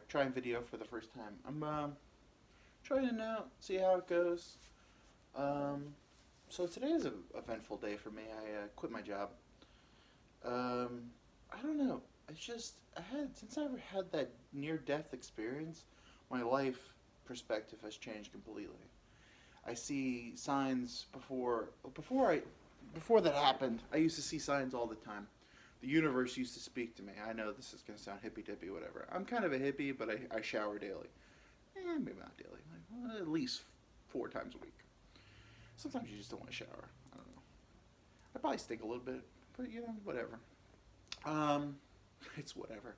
trying video for the first time. I'm trying it out, see how it goes. Um, so today is an eventful day for me. I quit my job. Um, I don't know. It's just I had since I had that near death experience, my life perspective has changed completely. I see signs before that happened. I used to see signs all the time. The universe used to speak to me. I know this is gonna sound hippy dippy, whatever. I'm kind of a hippie, but I shower daily. Maybe not daily, like at least 4 times a week. Sometimes you just don't want to shower. I don't know. I probably stink a little bit, but whatever. Um, it's whatever.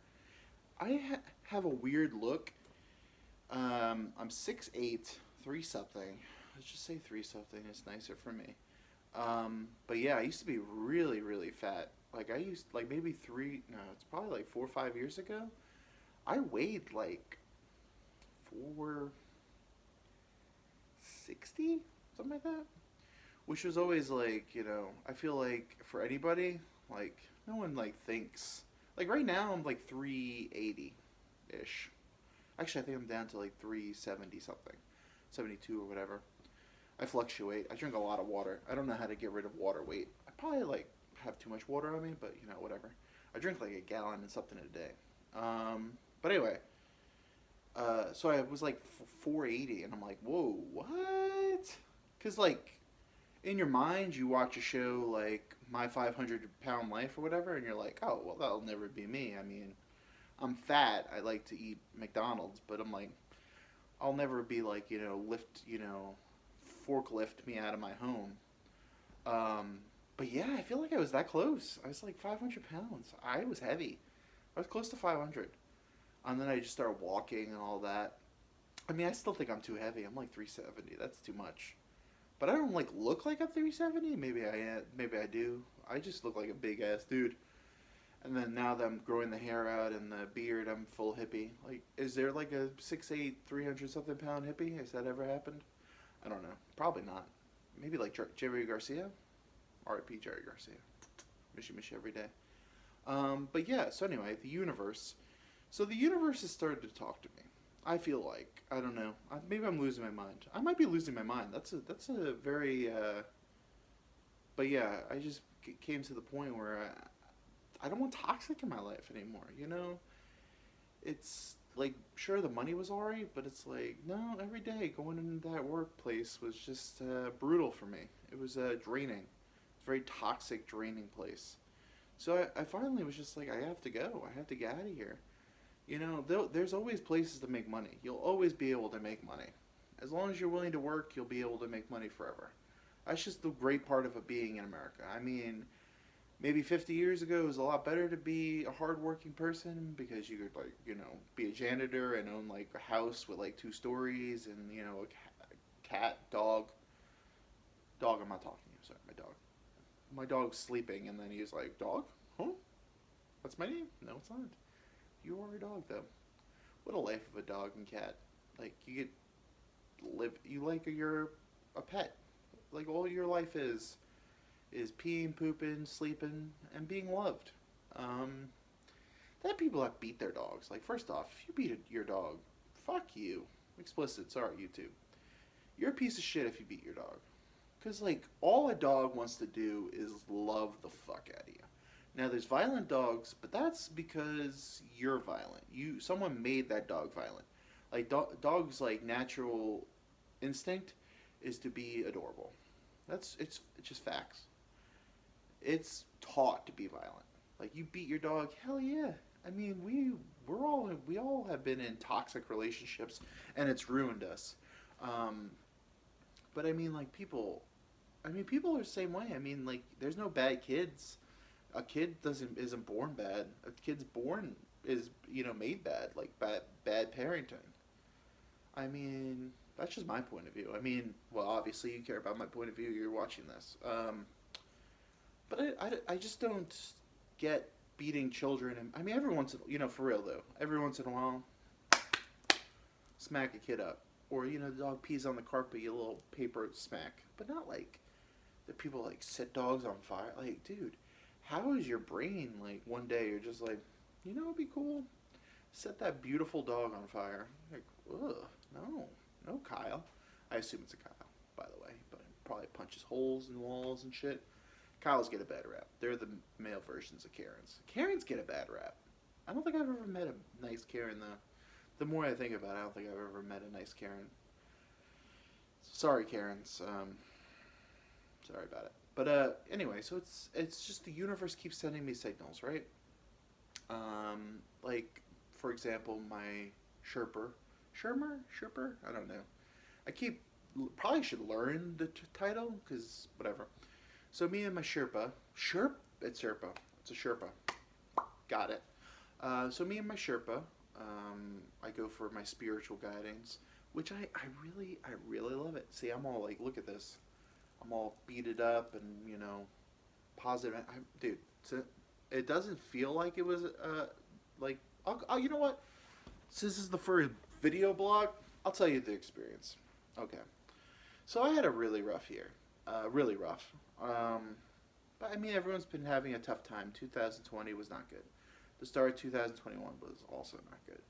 have a weird look. I'm 6'8", three something. Let's just say three something. It's nicer for me. But yeah, I used to be really, really fat. Like maybe three. No, it's probably like 4 or 5 years ago. I weighed like 460, something like that. Which was always like, I feel like for anybody, like no one like thinks. Like right now, I'm like 380 ish. Actually, I think I'm down to like 370 something, 72 or whatever. I fluctuate. I drink a lot of water. I don't know how to get rid of water weight. I probably like have too much water on me, but whatever. I drink like a gallon and something a day. But anyway, so I was like 480, and I'm like, whoa, what? Because like in your mind, you watch a show like My 500 Pound Life or whatever, and you're like, oh, well, that'll never be me. I mean, I'm fat. I like to eat McDonald's, but I'm like, I'll never be like, forklift me out of my home. Um, but yeah, I feel like I was that close. I was like 500 pounds. I was heavy. I was close to 500. And then I just started walking and all that. I mean, I still think I'm too heavy. I'm like 370. That's too much. But I don't like look like I'm 370. Maybe I am. Maybe I do. I just look like a big ass dude. And then now that I'm growing the hair out and the beard, I'm full hippie. Like, is there like a 6'8", 300 something pound hippie? Has that ever happened? I don't know. Probably not. Maybe like Jerry Garcia. R.I.P. Jerry Garcia. Miss you every day. But yeah. So anyway, the universe. So the universe has started to talk to me. I feel like I don't know. Maybe I'm losing my mind. I might be losing my mind. That's a very. But yeah, I just came to the point where I don't want toxic in my life anymore. It's like sure the money was alright, but it's like no, every day going into that workplace was just brutal for me. It was draining. It's a very toxic, draining place. So I finally was just like, I have to go. I have to get out of here. There's always places to make money. You'll always be able to make money. As long as you're willing to work, you'll be able to make money forever. That's just the great part of it being in America. I mean, maybe 50 years ago it was a lot better to be a hardworking person because you could like be a janitor and own like a house with like 2 stories and a cat, dog. I'm not talking to you. Sorry, my dog. My dog's sleeping and then he's like, dog, huh? That's my name? No, it's not. You are a dog though. What a life of a dog and cat. Like you get live. You like you're a pet. Like all your life is peeing, pooping, sleeping, and being loved. Um, There are people that beat their dogs. Like, first off, if you beat your dog, fuck you. Explicit, sorry, YouTube. You're a piece of shit if you beat your dog. Because, like, all a dog wants to do is love the fuck out of you. Now, there's violent dogs, but that's because you're violent. Someone made that dog violent. Like, dogs, like, natural instinct is to be adorable. It's just facts. It's taught to be violent. Like you beat your dog, hell yeah. I mean, we all have been in toxic relationships, and it's ruined us. Um, but I mean, like people, I mean, people are the same way. I mean, like there's no bad kids. A kid isn't born bad. A kid's born is made bad, like bad parenting. I mean, that's just my point of view. I mean, well, obviously you care about my point of view. You're watching this. But I just don't get beating children. And I mean, every once in for real though, every once in a while, smack a kid up, or the dog pees on the carpet, you little paper smack. But not like the people like set dogs on fire. Like, dude, how is your brain like one day you're just like, it'd be cool. Set that beautiful dog on fire. Like, ugh, no, no, Kyle. I assume it's a Kyle, by the way, but it probably punches holes in walls and shit. Kyles get a bad rap. They're the male versions of Karens. Karens get a bad rap. I don't think I've ever met a nice Karen though. The more I think about it, I don't think I've ever met a nice Karen. Sorry, Karens. Sorry about it. But anyway, so it's just the universe keeps sending me signals, right? Like for example, my Sherper. I don't know. I keep probably should learn the title because whatever. So me and my it's Sherpa. It's a Sherpa. Got it. So me and my Sherpa, I go for my spiritual guidings, which I really love it. See, I'm all like, look at this. I'm all beated up and positive. Dude, it doesn't feel like it was like. You know what? Since this is the first video blog, I'll tell you the experience. Okay. So I had a really rough year. Really rough. But I mean, everyone's been having a tough time. 2020 was not good. The start of 2021 was also not good.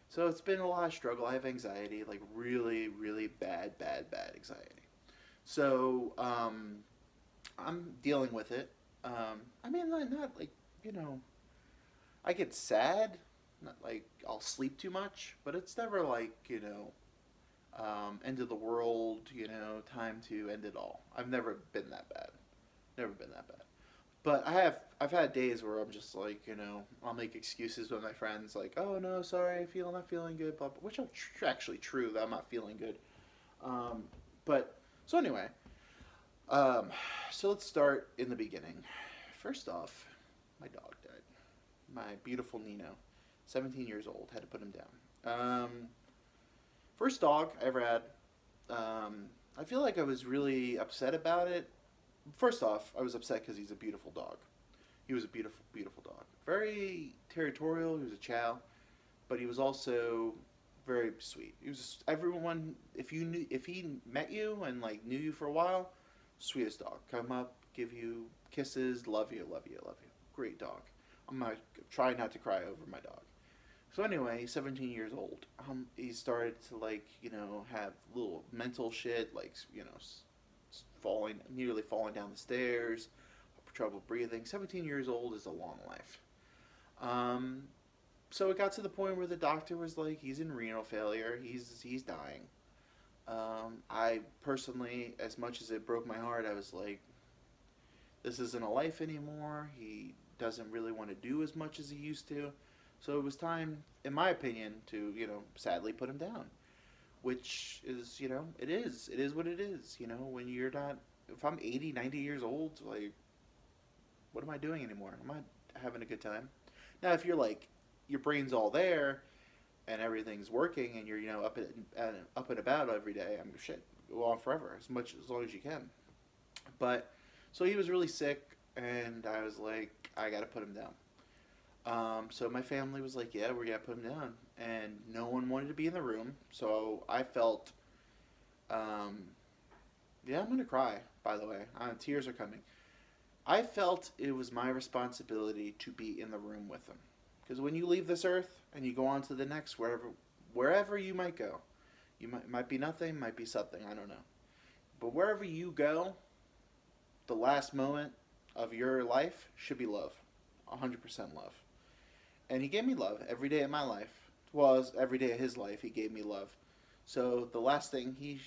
So it's been a lot of struggle. I have anxiety, like really, really bad anxiety. So I'm dealing with it. I mean, not like you know, I get sad. Not like I'll sleep too much, but it's never like end of the world. Time to end it all. I've never been that bad. Never been that bad. But I've had days where I'm just like I'll make excuses with my friends like, oh no, sorry, not feeling good, blah, blah, which are actually true that I'm not feeling good. But so anyway, um, so let's start in the beginning. First off, my dog died. My beautiful Nino, 17 years old, had to put him down. First dog I ever had. I feel like I was really upset about it. First off, I was upset because he's a beautiful dog. He was a beautiful, beautiful dog. Very territorial. He was a chow, but he was also very sweet. He was everyone. If he met you and like knew you for a while, sweetest dog. Come up, give you kisses, love you, love you, love you. Great dog. I'm gonna try not to cry over my dog. So anyway, he's 17 years old. He started to like have little mental shit like nearly falling down the stairs, trouble breathing. 17 years old is a long life. Um, so it got to the point where the doctor was like, he's in renal failure. He's dying. I personally, as much as it broke my heart, I was like, this isn't a life anymore. He doesn't really want to do as much as he used to. So it was time, in my opinion, to sadly put him down. Which is it is what it is. When you're not, if I'm 80, 90 years old, like, what am I doing anymore? I'm not having a good time. Now, if you're like, your brain's all there and everything's working and you're up and about every day, I'm shit, go on forever as long as you can. But so he was really sick, and I was like, I gotta put him down. So my family was like, yeah, we're gonna put him down, and no one wanted to be in the room. So I felt, yeah, I'm gonna cry. By the way, tears are coming. I felt it was my responsibility to be in the room with him, because when you leave this earth and you go on to the next, wherever you might go, you might be nothing, might be something, I don't know. But wherever you go, the last moment of your life should be love, 100% love. And he gave me love every day of my life. Well, every day of his life, he gave me love. So the last thing he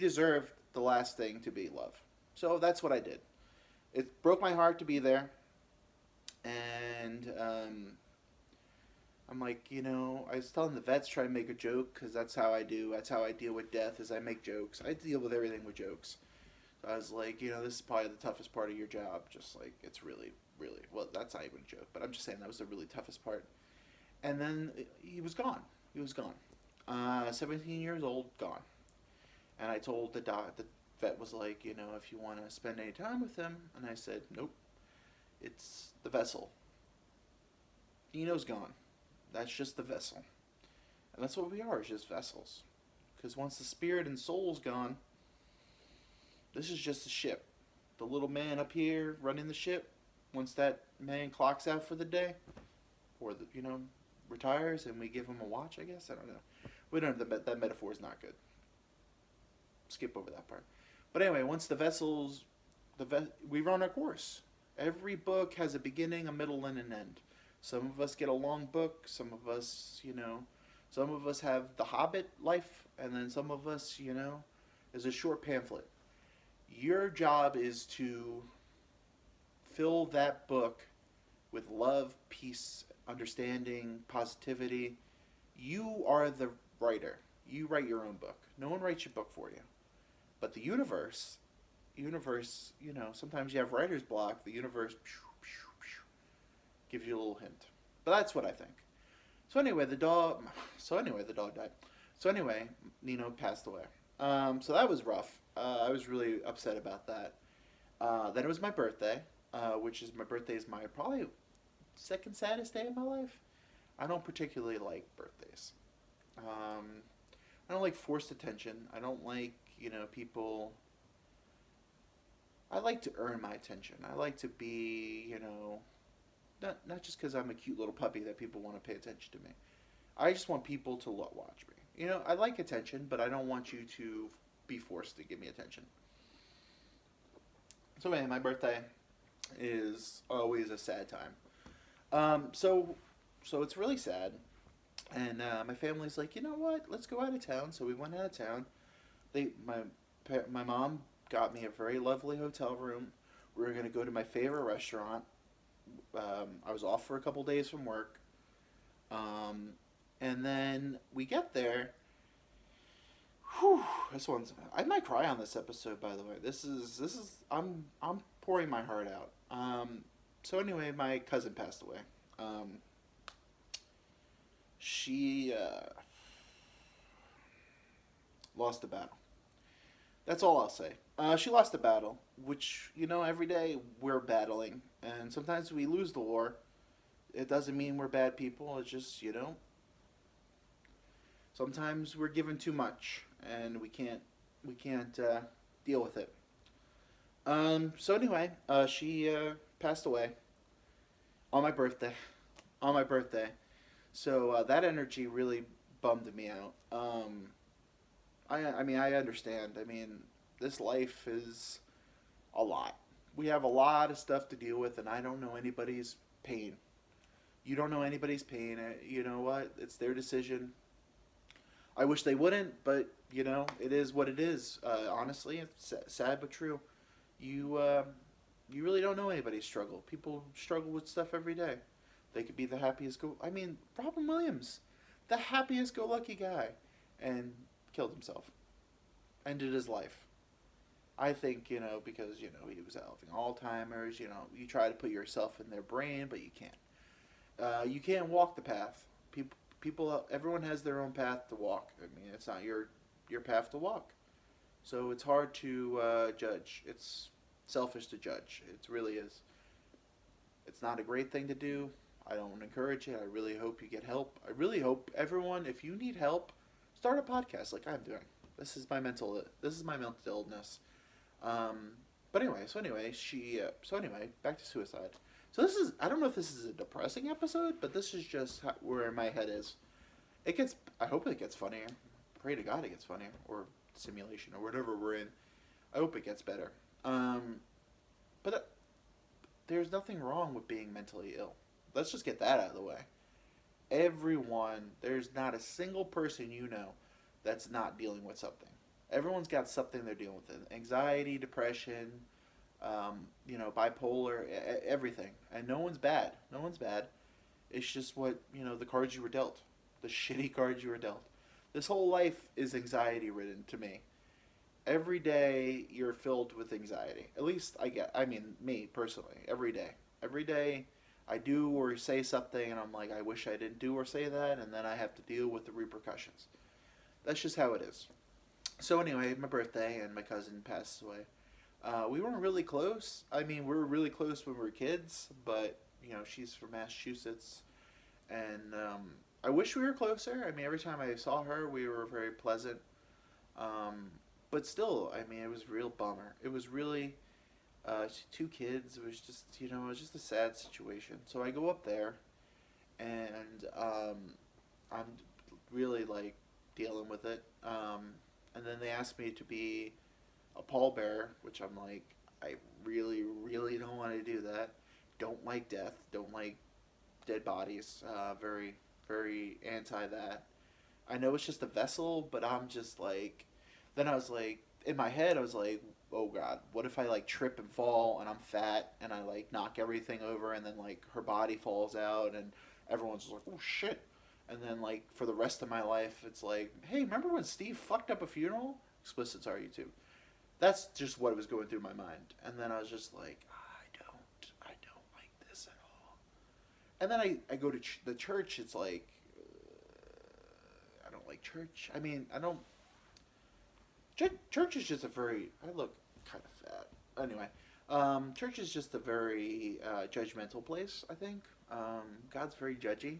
deserved the last thing to be love. So that's what I did. It broke my heart to be there, and I'm like, I was telling the vets try to make a joke because that's how I do. That's how I deal with death. Is I make jokes. I deal with everything with jokes. So I was like, this is probably the toughest part of your job. Just like it's really, really well. That's not even a joke, but I'm just saying that was the really toughest part. And then he was gone. He was gone. 17 years old, gone. And I told the vet was like, if you want to spend any time with him, and I said, nope. It's the vessel. Nino's gone. That's just the vessel. And that's what we are, is just vessels. Because once the spirit and soul's gone, this is just a ship. The little man up here running the ship, once that man clocks out for the day, or retires and we give him a watch. I guess I don't know. We don't. That metaphor is not good. Skip over that part. But anyway, once the vessels, we run our course. Every book has a beginning, a middle, and an end. Some of us get a long book. Some of us, some of us have the Hobbit life, and then some of us, is a short pamphlet. Your job is to fill that book with love, peace, understanding, positivity. You are the writer. You write your own book. No one writes your book for you. But the universe, sometimes you have writer's block. The universe gives you a little hint. But that's what I think. The dog died. So anyway, Nino passed away. So that was rough. I was really upset about that. Then it was my birthday, my birthday is my probably second saddest day of my life. I don't particularly like birthdays. I don't like forced attention. I don't like, people. I like to earn my attention. I like to be, not just because I'm a cute little puppy that people want to pay attention to me. I just want people to watch me. I like attention, but I don't want you to be forced to give me attention. So anyway, my birthday is always a sad time. So it's really sad, and my family's like, you know what? Let's go out of town. So we went out of town. My mom got me a very lovely hotel room. We were gonna go to my favorite restaurant. I was off for a couple days from work, and then we get there. Whew, I might cry on this episode. By the way, this is I'm pouring my heart out. So anyway, my cousin passed away. She lost a battle. That's all I'll say. She lost a battle, which, every day we're battling. And sometimes we lose the war. It doesn't mean we're bad people. It's just, sometimes we're given too much and we can't deal with it. So anyway, she passed away on my birthday. On my birthday. So that energy really bummed me out. I understand. This life is a lot. We have a lot of stuff to deal with, and I don't know anybody's pain. You don't know anybody's pain. You know what? It's their decision. I wish they wouldn't, but, it is what it is. Honestly, it's sad but true. You really don't know anybody's struggle. People struggle with stuff every day. They could be the happiest Robin Williams, the happiest go lucky guy, and killed himself. Ended his life. I think, because, he was having Alzheimer's, you try to put yourself in their brain, but you can't. You can't walk the path. Everyone has their own path to walk. It's not your path to walk. So it's hard to judge. It's selfish to judge. It really is. It's not a great thing to do. I don't encourage it. I really hope you get help. I really hope everyone, if you need help, start a podcast like I'm doing. This is my mental illness. But anyway, back to suicide. So I don't know if this is a depressing episode, but this is just where my head is. I hope it gets funnier. Pray to God it gets funnier, or simulation, or whatever we're in. I hope it gets better. But there's nothing wrong with being mentally ill. Let's just get that out of the way. There's not a single person that's not dealing with something. Everyone's got something they're dealing with. Anxiety, depression, bipolar, everything. And no one's bad. No one's bad. It's just what, the cards you were dealt. The shitty cards you were dealt. This whole life is anxiety ridden to me. Every day you're filled with anxiety. At least me personally, every day. Every day I do or say something and I'm like, I wish I didn't do or say that, and then I have to deal with the repercussions. That's just how it is. So anyway, my birthday, and my cousin passed away. We weren't really close. We were really close when we were kids, but, she's from Massachusetts, and I wish we were closer. Every time I saw her, we were very pleasant. But still, it was a real bummer. It was really, 2 kids. It was just, a sad situation. So I go up there, and I'm really like dealing with it. And then they asked me to be a pallbearer, which I'm like, I really, really don't want to do that. Don't like death. Don't like dead bodies. Very, very anti that. I know it's just a vessel, but I'm just like, then I was like, in my head, I was like, oh God, what if I like trip and fall and I'm fat and I like knock everything over and then like her body falls out and everyone's just like, oh shit. And then like for the rest of my life, it's like, hey, remember when Steve fucked up a funeral? Explicits are YouTube. That's just what was going through my mind. And then I was just like, I don't like this at all. And then I go to the church. It's like, I don't like church. I mean, I don't. Church is just a very. I look kind of fat. Anyway, church is just a very judgmental place. I think God's very judgy.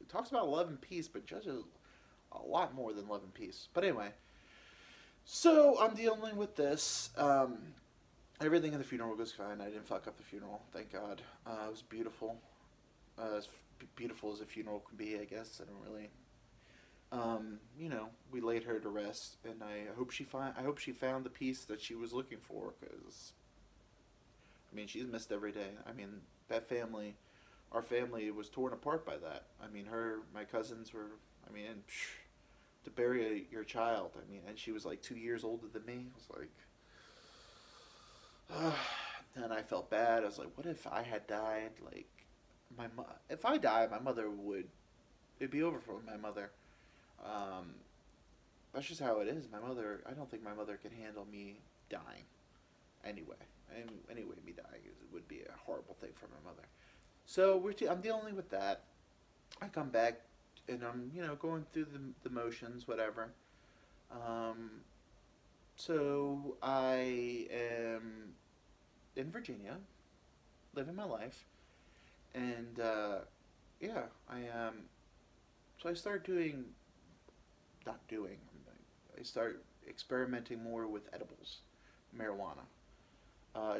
Talks about love and peace, but judges a lot more than love and peace. But anyway, so I'm dealing with this. Everything in the funeral goes fine. I didn't fuck up the funeral, thank God. It was beautiful. As beautiful as a funeral can be, I guess. I don't really. We laid her to rest, and I hope she found the peace that she was looking for. Because, I mean, she's missed every day. I mean, that family, our family was torn apart by that. I mean, my cousins were. I mean, to bury your child. I mean, and she was like 2 years older than me. I was like, and I felt bad. I was like, what if I had died? Like, if I died, my mother would. It'd be over for my mother. Um, that's just how it is. My mother. I don't think my mother can handle me dying. Anyway, anyway, me dying would be a horrible thing for my mother. So I'm dealing with that. I come back, and I'm going through the motions, whatever. Um, so I am in Virginia, living my life, and yeah, I So I start doing, not doing. I start experimenting more with edibles, marijuana,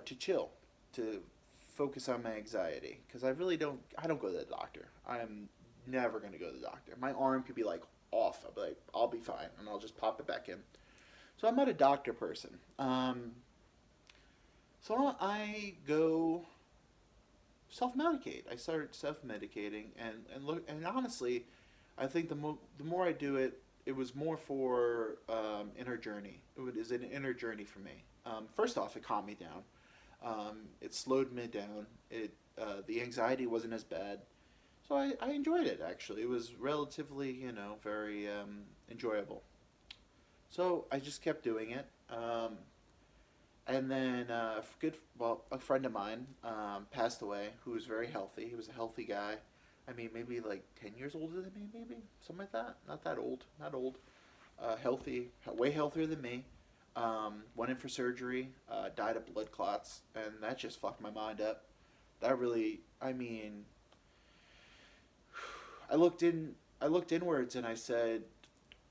to chill, to focus on my anxiety, because I really don't. I don't go to the doctor. I am never going to go to the doctor. My arm could be like off. I'll be like, I'll be fine, and I'll just pop it back in. So I'm not a doctor person. So I go self medicate. I started self medicating, and look, and honestly, I think the more I do it, it was more for inner journey. It was an inner journey for me. First off, it calmed me down. It slowed me down. The anxiety wasn't as bad, so I enjoyed it actually. It was relatively very enjoyable. So I just kept doing it. And then a friend of mine passed away who was very healthy. He was a healthy guy. I mean, maybe like 10 years older than me, maybe something like that. Not that old, not old. Healthy, way healthier than me. Went in for surgery. Died of blood clots, and that just fucked my mind up. That really, I mean, I looked in. I looked inwards, and I said,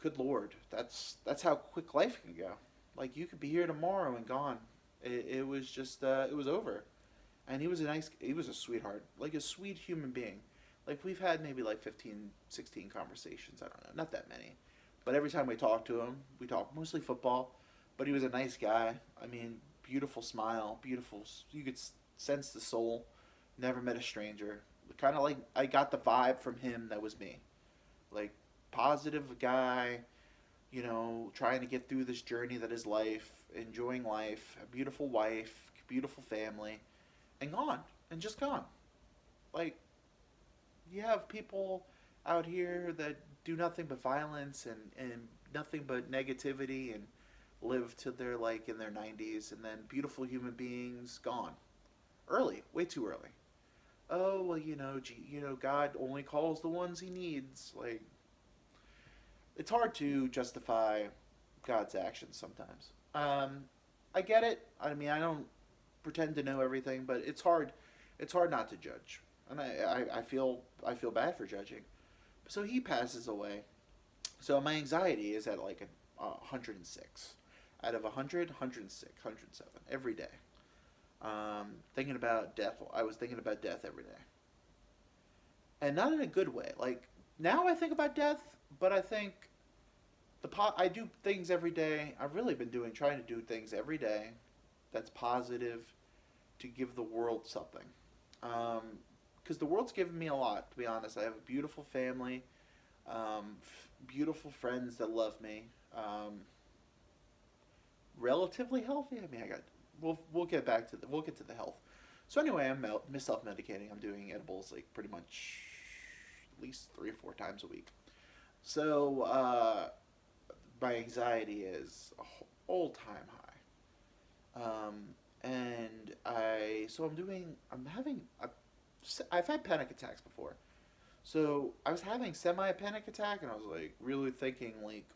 "Good Lord, that's how quick life can go. Like you could be here tomorrow and gone. It was just, it was over." And he was a sweetheart, like a sweet human being. Like we've had maybe like 15, 16 conversations. I don't know, not that many. But every time we talk to him, we talk mostly football. But he was a nice guy. I mean, beautiful smile, beautiful. You could sense the soul. Never met a stranger. Kind of like I got the vibe from him that was me. Like positive guy, trying to get through this journey that is life, enjoying life, a beautiful wife, beautiful family, and gone, and just gone. Like, you have people out here that do nothing but violence and nothing but negativity and live till they're like in their 90s, and then beautiful human beings gone. Early, way too early. Oh, well, God only calls the ones he needs. Like, it's hard to justify God's actions sometimes. I get it. I mean, I don't pretend to know everything, but it's hard. It's hard not to judge, and I feel bad for judging. So he passes away. So my anxiety is at like 106 out of 100, 106, 107 every day. Thinking about death. I was thinking about death every day. and not in a good way. Like now I think about death, but I think I do things every day. I've really been trying to do things every day that's positive to give the world something. Because the world's given me a lot, to be honest. I have a beautiful family, beautiful friends that love me, relatively healthy. I mean, I got. We'll get back to we'll get to the health. So anyway, I'm self medicating. I'm doing edibles like pretty much at least 3 or 4 times a week. So my anxiety is all time high. And I'm having, I've had panic attacks before. So I was having semi panic attack, and I was like really thinking like,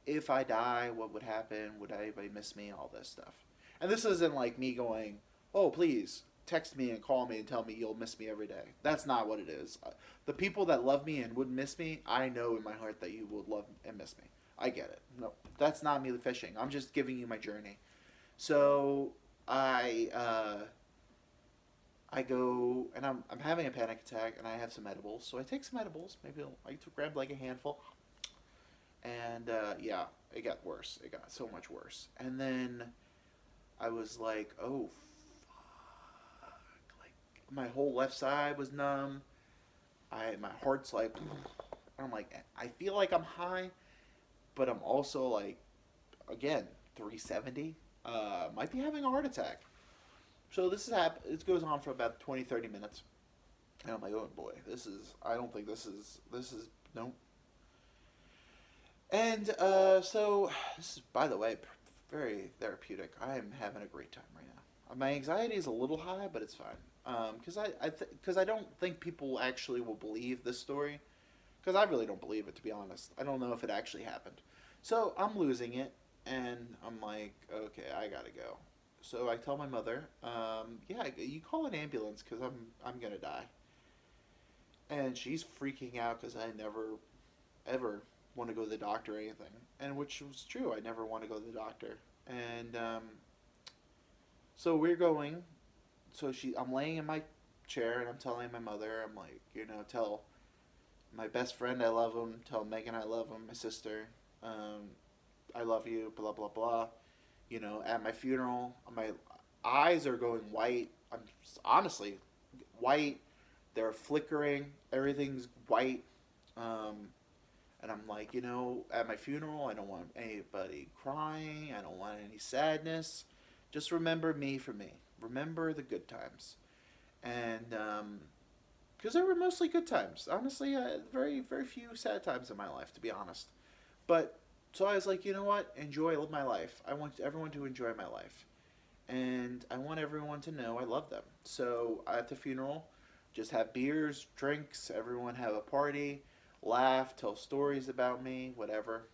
if I die, what would happen? Would anybody miss me? All this stuff. And this isn't like me going, oh please text me and call me and tell me you'll miss me every day. That's not what it is. The people that love me and would miss me, I know in my heart that you would love and miss me. I get it. No, that's not me fishing. I'm just giving you my journey. So I go and I'm having a panic attack and I have some edibles. So I take some edibles. Maybe I grab like a handful. And yeah, it got worse. It got so much worse. And then I was like, oh fuck! Like my whole left side was numb. My heart's like, I'm like, I feel like I'm high, but I'm also like, again, 370. Might be having a heart attack. So this is it goes on for about 20, 30 minutes. And I'm like, oh boy, I don't think this is, no. And so, this is, by the way, very therapeutic. I am having a great time right now. My anxiety is a little high, but it's fine. Because I don't think people actually will believe this story. Because I really don't believe it, to be honest. I don't know if it actually happened. So I'm losing it, and I'm like, okay, I gotta go. So I tell my mother, yeah, you call an ambulance because I'm gonna die. And she's freaking out because I never, ever want to go to the doctor or anything. And which was true. I never want to go to the doctor. And so we're going. I'm laying in my chair and I'm telling my mother, I'm like, tell my best friend I love him. Tell Megan I love him. My sister, I love you. Blah blah blah. At my funeral, my eyes are going white. I'm honestly white. They're flickering. Everything's white. And I'm like, at my funeral, I don't want anybody crying. I don't want any sadness. Just remember me for me. Remember the good times. And because there were mostly good times. Honestly, very, very few sad times in my life, to be honest. But so I was like, you know what? Enjoy my life. I want everyone to enjoy my life. And I want everyone to know I love them. So at the funeral, just have beers, drinks, everyone have a party, laugh, tell stories about me, whatever.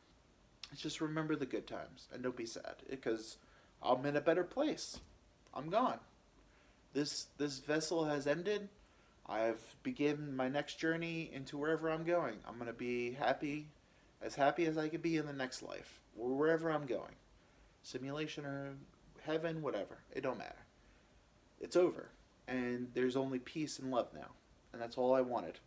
Just remember the good times and don't be sad because I'm in a better place. I'm gone. This vessel has ended. I've begun my next journey into wherever I'm going. I'm gonna be happy as I could be in the next life, or wherever I'm going, simulation or heaven, whatever. It don't matter. It's over, and there's only peace and love now, and that's all I wanted.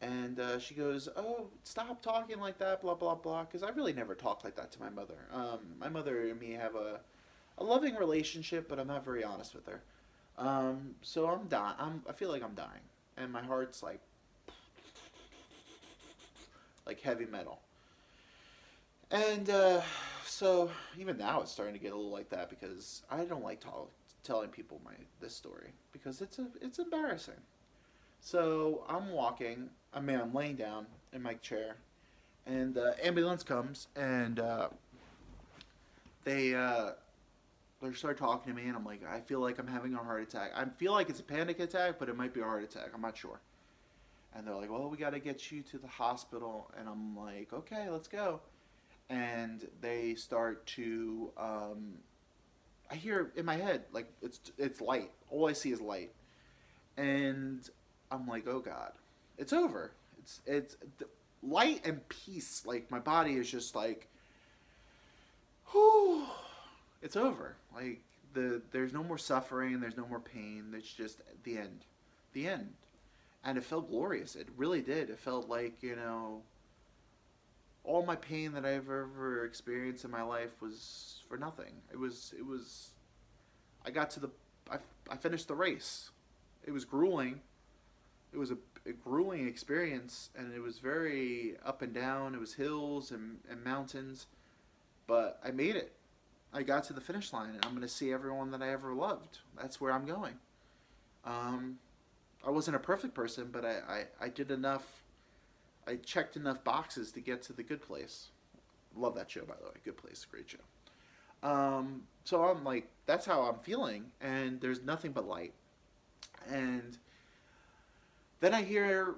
And she goes, "Oh, stop talking like that, blah blah blah." Because I really never talk like that to my mother. My mother and me have a loving relationship, but I'm not very honest with her. So I'm dying. I feel like I'm dying, and my heart's like heavy metal. And so even now it's starting to get a little like that because I don't like telling people this story because it's embarrassing. So I'm walking. I mean, I'm laying down in my chair, and the ambulance comes, and they they start talking to me, and I'm like, I feel like I'm having a heart attack. I feel like it's a panic attack, but it might be a heart attack. I'm not sure. And they're like, well, we got to get you to the hospital, and I'm like, okay, let's go. And they start to. I hear in my head like it's light. All I see is light, and I'm like, oh god, it's over. It's light and peace. Like my body is just like, whew, it's over. Like there's no more suffering. There's no more pain. It's just the end, the end. and it felt glorious. It really did. It felt like, all my pain that I've ever experienced in my life was for nothing. It was I got to the I, I finished the race. It was grueling. It was a grueling experience, and it was very up and down. It was hills and mountains, but I made it. I got to the finish line, and I'm going to see everyone that I ever loved. That's where I'm going. Um, I wasn't a perfect person, but I did enough. I checked enough boxes to get to the good place. Love that show, by the way. Good Place, great show. So I'm like, that's how I'm feeling, and there's nothing but light. And then I hear,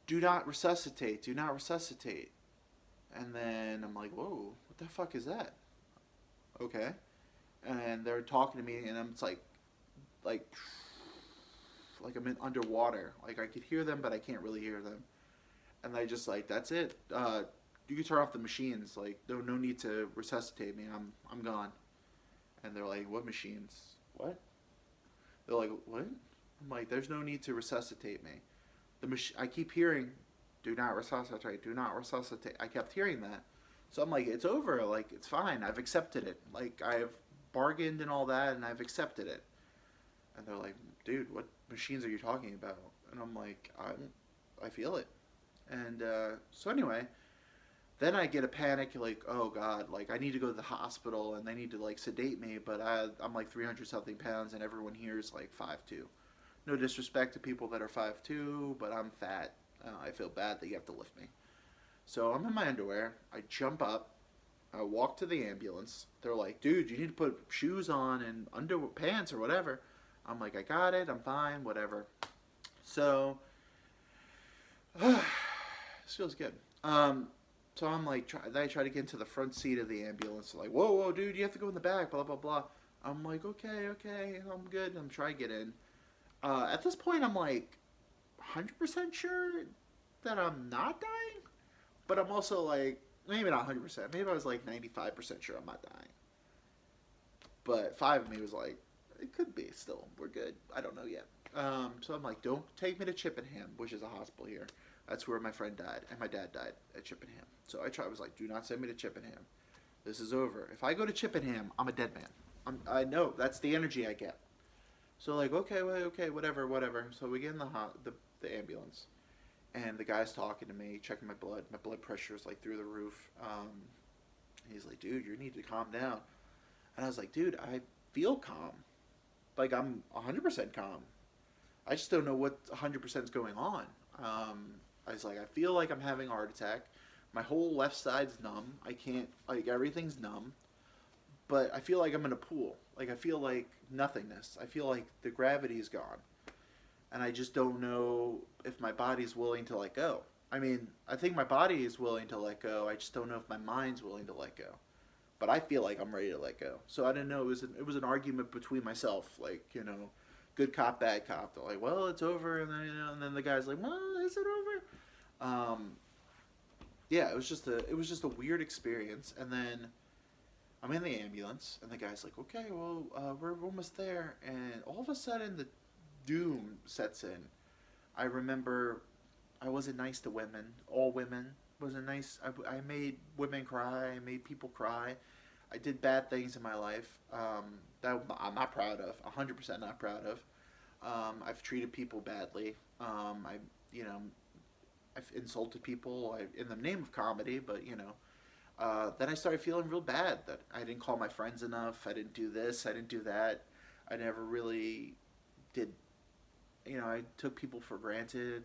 "Do not resuscitate, do not resuscitate." And then I'm like, whoa, what the fuck is that? Okay. And they're talking to me, and I'm it's like, like I'm in underwater. Like I could hear them, but I can't really hear them. And they just like, that's it. You can turn off the machines. Like, no need to resuscitate me. I'm gone. And they're like, what machines? What? They're like, what? I'm like, there's no need to resuscitate me. I keep hearing, "Do not resuscitate, do not resuscitate." I kept hearing that. So I'm like, it's over. Like, it's fine. I've accepted it. Like, I've bargained and all that, and I've accepted it. And they're like, dude, what machines are you talking about? And I'm like, I feel it. And so anyway, then I get a panic, like, oh God, like I need to go to the hospital and they need to like sedate me, but I'm like 300 something pounds and everyone here is like 5'2". No disrespect to people that are 5'2", but I'm fat. I feel bad that you have to lift me. So I'm in my underwear. I jump up. I walk to the ambulance. They're like, dude, you need to put shoes on and underpants or whatever. I'm like, I got it. I'm fine. Whatever. So this feels good. So I'm like, I try to get into the front seat of the ambulance. Like, whoa, whoa, dude, you have to go in the back. Blah blah blah. I'm like, okay, okay, I'm good. I'm trying to get in. At this point, I'm like 100% sure that I'm not dying, but I'm also like maybe not 100%. Maybe I was like 95% sure I'm not dying. But five of me was like, it could be still. We're good. I don't know yet. So I'm like, don't take me to Chippenham, which is a hospital here. That's where my friend died, and my dad died at Chippenham. So I was like, do not send me to Chippenham. This is over. If I go to Chippenham, I'm a dead man. I know that's the energy I get. So like, okay, well, okay, whatever, whatever. So we get in the ambulance, and the guy's talking to me, checking my blood. My blood pressure is like through the roof. He's like, dude, you need to calm down. And I was like, dude, I feel calm. Like I'm 100% calm. I just don't know what 100% is going on. I was like, I feel like I'm having a heart attack. My whole left side's numb. I can't, like, everything's numb. But I feel like I'm in a pool. Like, I feel like nothingness. I feel like the gravity is gone. And I just don't know if my body's willing to let go. I mean, I think my body is willing to let go. I just don't know if my mind's willing to let go. But I feel like I'm ready to let go. So I didn't know. It was an argument between myself. Like, good cop, bad cop. They're like, well, it's over. And then, and then the guy's like, well, is it over? Yeah, it was just a weird experience. And then I'm in the ambulance, and the guy's like, okay, well, we're almost there. And all of a sudden, the doom sets in. I remember I wasn't nice to women. All women wasn't nice. I made women cry. I made people cry. I did bad things in my life that I'm not proud of. 100% not proud of. I've treated people badly. You know, I've insulted people in the name of comedy, but then I started feeling real bad that I didn't call my friends enough. I didn't do this. I didn't do that. I never really did. I took people for granted.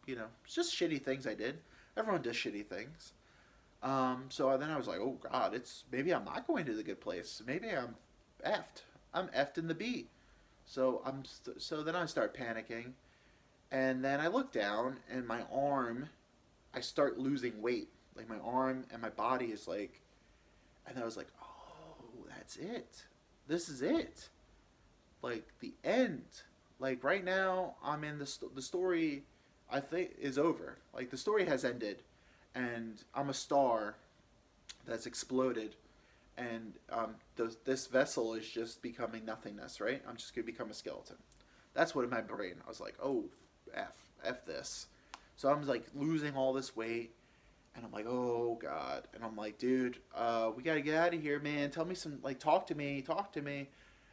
It's just shitty things I did. Everyone does shitty things. So then I was like, oh God, maybe I'm not going to the good place. Maybe I'm effed. I'm effed in the B. So then I start panicking, and then I look down, and my arm, I start losing weight. Like my arm and my body is like, and I was like, oh, that's it. This is it. Like the end. Like right now, I'm in the story. I think is over. Like the story has ended, and I'm a star that's exploded, and this vessel is just becoming nothingness. Right? I'm just gonna become a skeleton. That's what in my brain. I was like, oh, f F this. So I'm like losing all this weight, and I'm like, oh god, and I'm like, dude, we gotta get out of here, man. Tell me some, like, talk to me,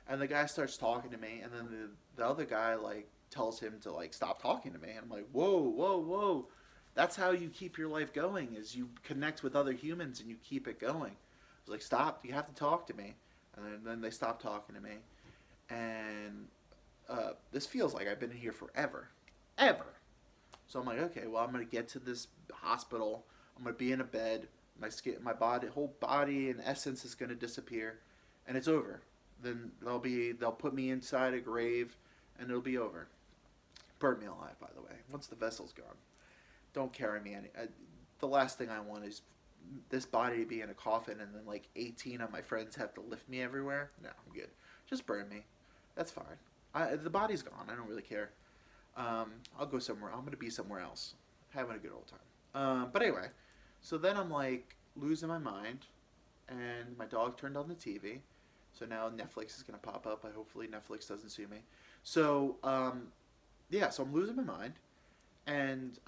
and the guy starts talking to me, and then the other guy like tells him to like stop talking to me, and I'm like, whoa, whoa, whoa. That's how you keep your life going, is you connect with other humans and you keep it going. I was like, stop, you have to talk to me. And then they stopped talking to me. And this feels like I've been here forever. Ever. So I'm like, okay, well, I'm going to get to this hospital. I'm going to be in a bed. My skin, my body, whole body and essence is going to disappear. And it's over. Then they'll put me inside a grave and it'll be over. Burn me alive, by the way. Once the vessel's gone, don't carry me any. The last thing I want is this body to be in a coffin and then like 18 of my friends have to lift me everywhere. No, I'm good. Just burn me. That's fine. The body's gone. I don't really care. I'll go somewhere. I'm gonna be somewhere else, having a good old time. But anyway, so then I'm like losing my mind, and my dog turned on the TV. So now Netflix is gonna pop up. Hopefully Netflix doesn't sue me. So yeah, so I'm losing my mind, and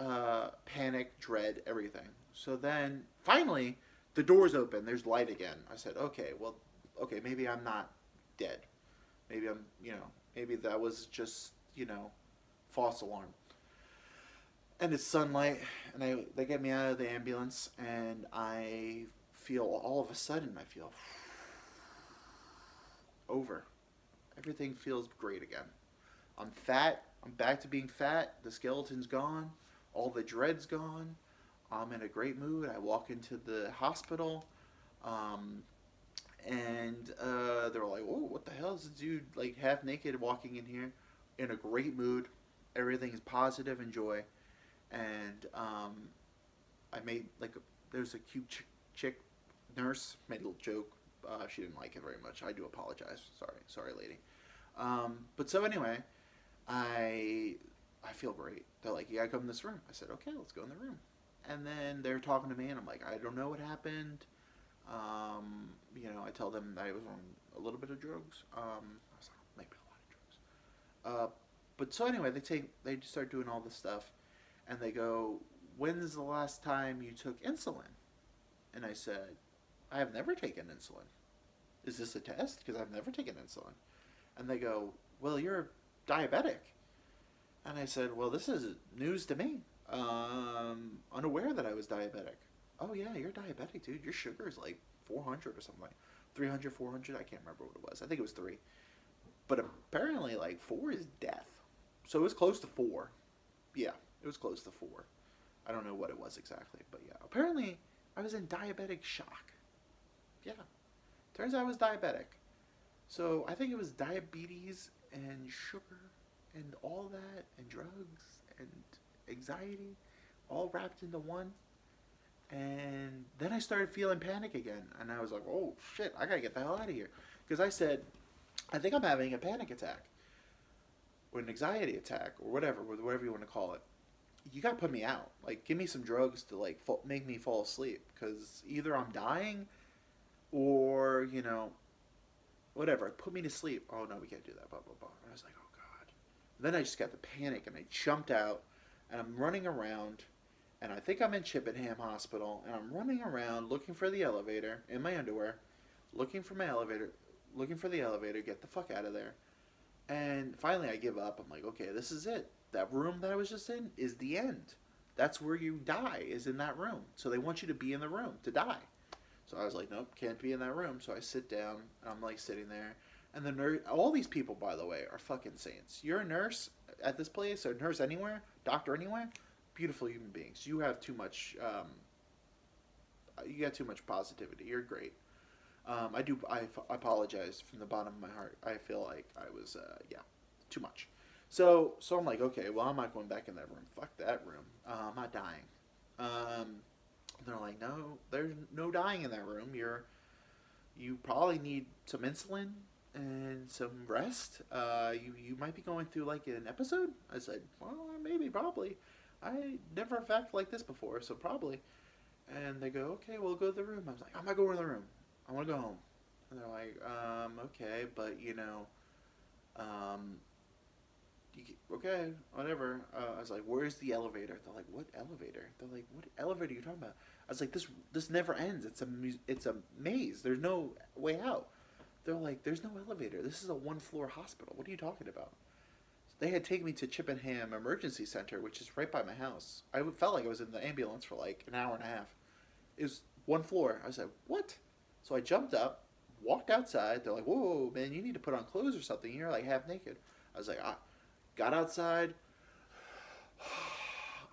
panic, dread, everything. So then finally, the doors open. There's light again. I said, okay, well, okay, maybe I'm not dead. Maybe I'm, maybe that was just, false alarm. And it's sunlight, and they get me out of the ambulance, and I feel all of a sudden, I feel over. Everything feels great again. I'm fat. I'm back to being fat. The skeleton's gone. All the dread's gone. I'm in a great mood. I walk into the hospital, um, and they were like, "Oh, what the hell is this dude like half naked walking in here?" In a great mood. Everything is positive and joy. And I made like there's a cute chick nurse made a little joke. She didn't like it very much. I do apologize. Sorry, lady. But so anyway, I I feel great. They're like, "You gotta come in this room." I said, "Okay, let's go in the room." And then they're talking to me, and I'm like, "I don't know what happened." I tell them that I was on a little bit of drugs. I was like, maybe a lot of drugs. But so anyway, they just start doing all this stuff, and they go, "When's the last time you took insulin?" And I said, "I have never taken insulin. Is this a test? Because I've never taken insulin." And they go, "Well, you're diabetic." And I said, "Well, this is news to me. Unaware that I was diabetic." "Oh yeah, you're diabetic, dude. Your sugar is like 400 or something, like 300, 400. I can't remember what it was. I think it was 3. But apparently, like 4 is death. So it was close to 4. Yeah, it was close to 4. I don't know what it was exactly, but yeah. Apparently, I was in diabetic shock. Yeah, turns out I was diabetic. So I think it was diabetes and sugar and all that and drugs and anxiety all wrapped into one. And then I started feeling panic again. And I was like, oh shit, I gotta get the hell out of here. Because I said, I think I'm having a panic attack or an anxiety attack or whatever you want to call it. You gotta put me out. Like, give me some drugs to like make me fall asleep. Because either I'm dying or, whatever. Put me to sleep. Oh no, we can't do that. Blah, blah, blah. And I was like, oh god. And then I just got the panic and I jumped out and I'm running around and I think I'm in Chippenham Hospital and I'm running around looking for the elevator in my underwear, looking for my elevator, looking for the elevator, get the fuck out of there. And finally I give up. I'm like, okay, this is it. That room that I was just in is the end. That's where you die, is in that room. So they want you to be in the room to die. So I was like, nope, can't be in that room. So I sit down, and I'm like sitting there. And the nurse, all these people, by the way, are fucking saints. You're a nurse at this place, or a nurse anywhere, doctor anywhere, beautiful human beings. You have too much, you got too much positivity. You're great. I apologize from the bottom of my heart. I feel like I was, yeah, too much. So I'm like, okay, well, I'm not going back in that room. Fuck that room. I'm not dying. They're like, no, there's no dying in that room. You probably need some insulin and some rest. You might be going through like an episode. I said, well, maybe, probably. I never felt like this before, so probably. And they go, okay, we'll go to the room. I was like, I'm not going to the room. I want to go home. And they're like, okay, but um, Okay, whatever. I was like, where's the elevator? They're like, what elevator? They're like, what elevator are you talking about? I was like, this never ends. It's a maze. There's no way out. They're like, there's no elevator. This is a one floor hospital. What are you talking about? They had taken me to Chippenham Emergency Center, which is right by my house. Felt like I was in the ambulance for like an hour and a half. It was one floor. I was like, what? So I jumped up, walked outside. They're like, whoa, man, you need to put on clothes or something. You're like half naked. I was like, got outside.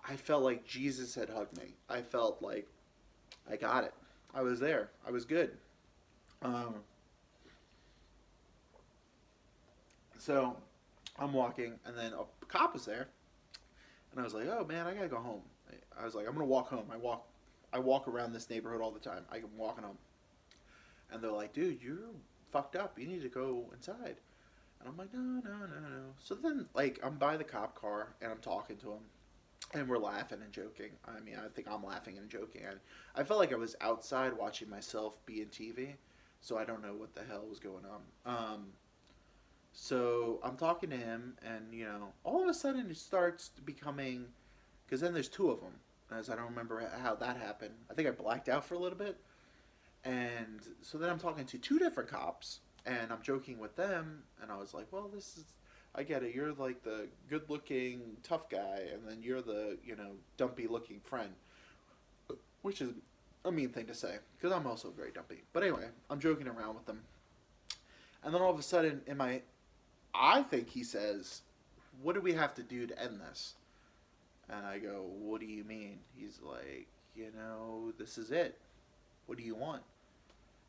I felt like Jesus had hugged me. I felt like I got it. I was there. I was good. Um, so I'm walking, and then a cop was there, and I was like, "Oh man, I gotta go home." I was like, "I'm gonna walk home." I walk around this neighborhood all the time. I'm walking home, and they're like, "Dude, you're fucked up. You need to go inside." And I'm like, "No, no, no, no." So then, like, I'm by the cop car, and I'm talking to him, and we're laughing and joking. I mean, I think I'm laughing and joking. I felt like I was outside watching myself be in TV, so I don't know what the hell was going on. So I'm talking to him, and all of a sudden it starts becoming, because then there's two of them, as I don't remember how that happened. I think I blacked out for a little bit, and so then I'm talking to two different cops, and I'm joking with them, and I was like, well, this is, I get it. You're like the good-looking tough guy, and then you're the dumpy-looking friend, which is a mean thing to say because I'm also very dumpy. But anyway, I'm joking around with them, and then all of a sudden, I think he says, "What do we have to do to end this?" And I go, "What do you mean?" He's like, "This is it. What do you want?"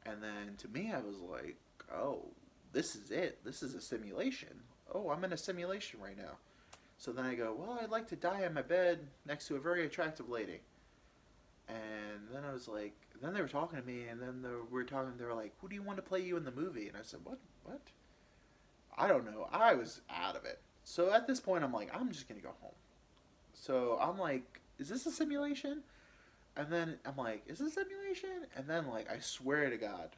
And then to me, I was like, "Oh, this is it. This is a simulation. Oh, I'm in a simulation right now." So then I go, "Well, I'd like to die in my bed next to a very attractive lady." And then I was like, then they were talking to me, and then we were talking. They were like, "Who do you want to play you in the movie?" And I said, "What? What?" I don't know. I was out of it. So at this point, I'm like, I'm just gonna go home. So I'm like, is this a simulation? And then I'm like, is this a simulation? And then like, I swear to God,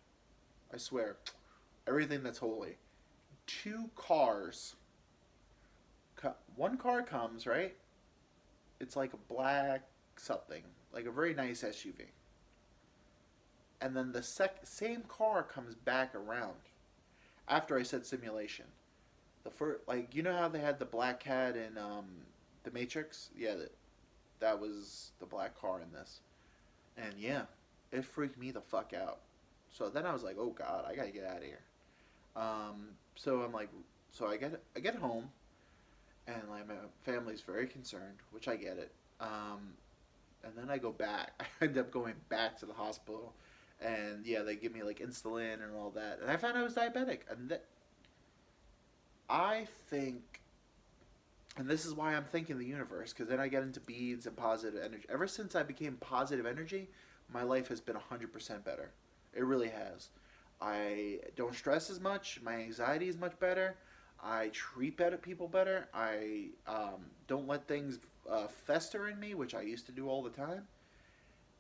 I swear, everything that's holy. Two cars. One car comes right. It's like a black something, like a very nice SUV. And then the same car comes back around after I said simulation. The first, like, how they had the black cat in the Matrix? Yeah, that was the black car in this. And yeah, it freaked me the fuck out. So then I was like, oh god, I gotta get out of here. So I'm like, so I get home, and like my family's very concerned, which I get it. And then I go back. I end up going back to the hospital, and yeah, they give me like insulin and all that. And I found I was diabetic, and I think, and this is why I'm thinking the universe, because then I get into beads and positive energy. Ever since I became positive energy, my life has been 100% better. It really has. I don't stress as much. My anxiety is much better. I treat people better. I don't let things fester in me, which I used to do all the time.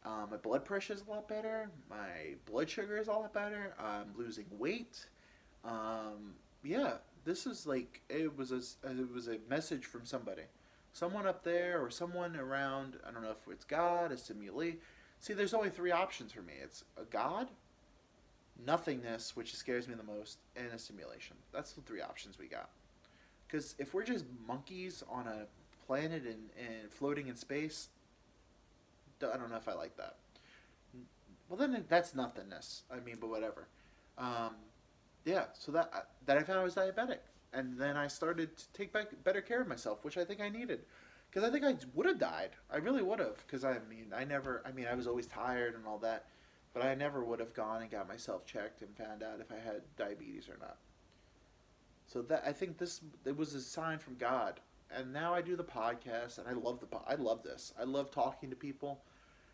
My blood pressure is a lot better. My blood sugar is a lot better. I'm losing weight. Yeah, this is like it was a message from somebody, someone up there or someone around. I don't know if it's God, a simulate. See, there's only three options for me. It's a God, nothingness, which scares me the most, and a simulation. That's the three options we got. Because if we're just monkeys on a planet and floating in space, I don't know if I like that. Well, then that's nothingness. I mean, but whatever. Um, yeah, so that I found I was diabetic, and then I started to take better care of myself, which I think I needed, because I think I would have died. I really would have, because I mean, I never. I mean, I was always tired and all that, but I never would have gone and got myself checked and found out if I had diabetes or not. So that I think this it was a sign from God, and now I do the podcast, and I love I love this. I love talking to people,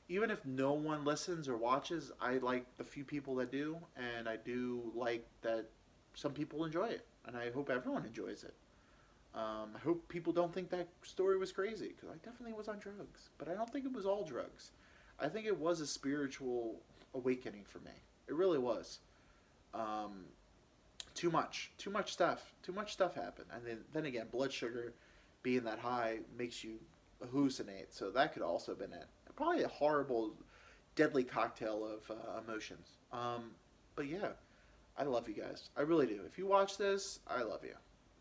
even if no one listens or watches. I like the few people that do, and I do like that some people enjoy it, and I hope everyone enjoys it. I hope people don't think that story was crazy, because I definitely was on drugs, but I don't think it was all drugs. I think it was a spiritual awakening for me. It really was. Um, too much stuff, happened, and then again, blood sugar being that high makes you hallucinate. So that could also have been it. Probably a horrible, deadly cocktail of emotions. But yeah, I love you guys. I really do. If you watch this, I love you.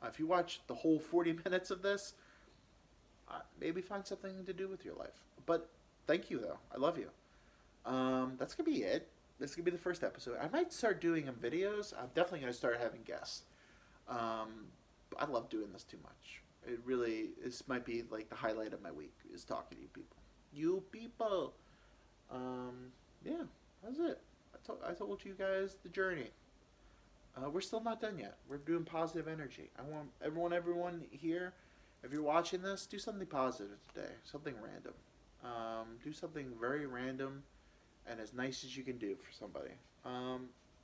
If you watch the whole 40 minutes of this, maybe find something to do with your life. But thank you, though. I love you. That's going to be it. This is going to be the first episode. I might start doing videos. I'm definitely going to start having guests. I love doing this too much. It really, this might be like the highlight of my week, is talking to you people. You people. Yeah, that's it. I told you guys the journey. We're still not done yet. We're doing positive energy. I want everyone here, if you're watching this, do something positive today. Something random. Do something very random and as nice as you can do for somebody.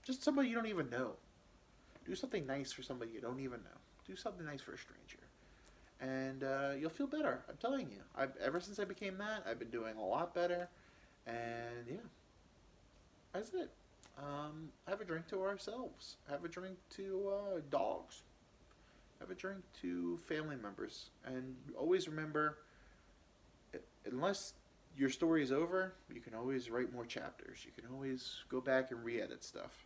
Just somebody you don't even know. Do something nice for somebody you don't even know. Do something nice for a stranger. And you'll feel better. I'm telling you. Ever since I became that, I've been doing a lot better. And yeah, that's it. Have a drink to ourselves. Have a drink to dogs. Have a drink to family members. And always remember, unless your story is over, you can always write more chapters. You can always go back and re-edit stuff.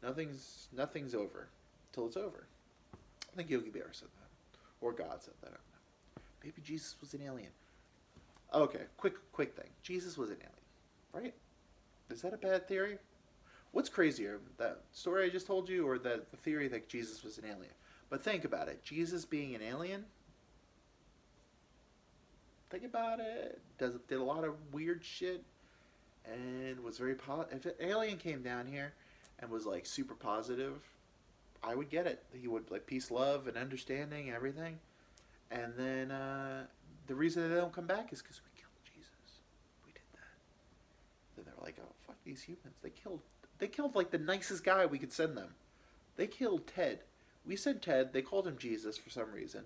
Nothing's over till it's over. I think Yogi Bear said that, or God said that. I don't know. Maybe Jesus was an alien. Okay, quick thing. Jesus was an alien, right? Is that a bad theory? What's crazier, that story I just told you, or the theory that Jesus was an alien? But think about it. Jesus being an alien. Think about it. Did a lot of weird shit, and was very positive. If an alien came down here and was like super positive, I would get it. He would like peace, love, and understanding, and everything. And then the reason they don't come back is because we killed Jesus. We did that. Then they're like, oh fuck these humans. They killed like the nicest guy we could send them. They killed Ted. We sent Ted. They called him Jesus for some reason.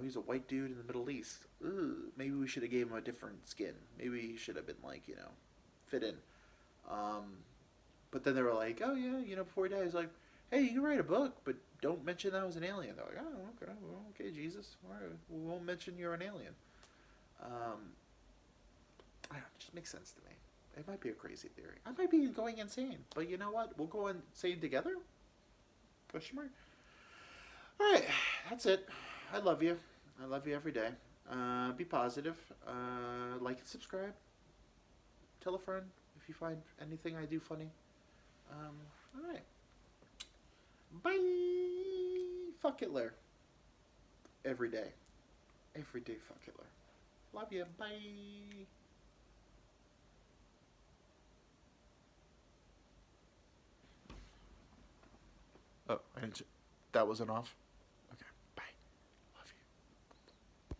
He's a white dude in the Middle East. Ugh, maybe we should have gave him a different skin. Maybe he should have been like, fit in. But then they were like, oh yeah, before he died, he's like, hey, you can write a book, but don't mention that I was an alien. They're like, oh, okay, well, okay, Jesus, all right, we won't mention you're an alien. I don't know, it just makes sense to me. It might be a crazy theory. I might be going insane, but you know what? We'll go insane together? Question mark? All right, that's it. I love you. I love you every day. Be positive. Like and subscribe. Tell a friend if you find anything I do funny. All right. Bye. Fuck Hitler. Every day. Every day, fuck Hitler. Love you. Bye. Oh, and that wasn't off.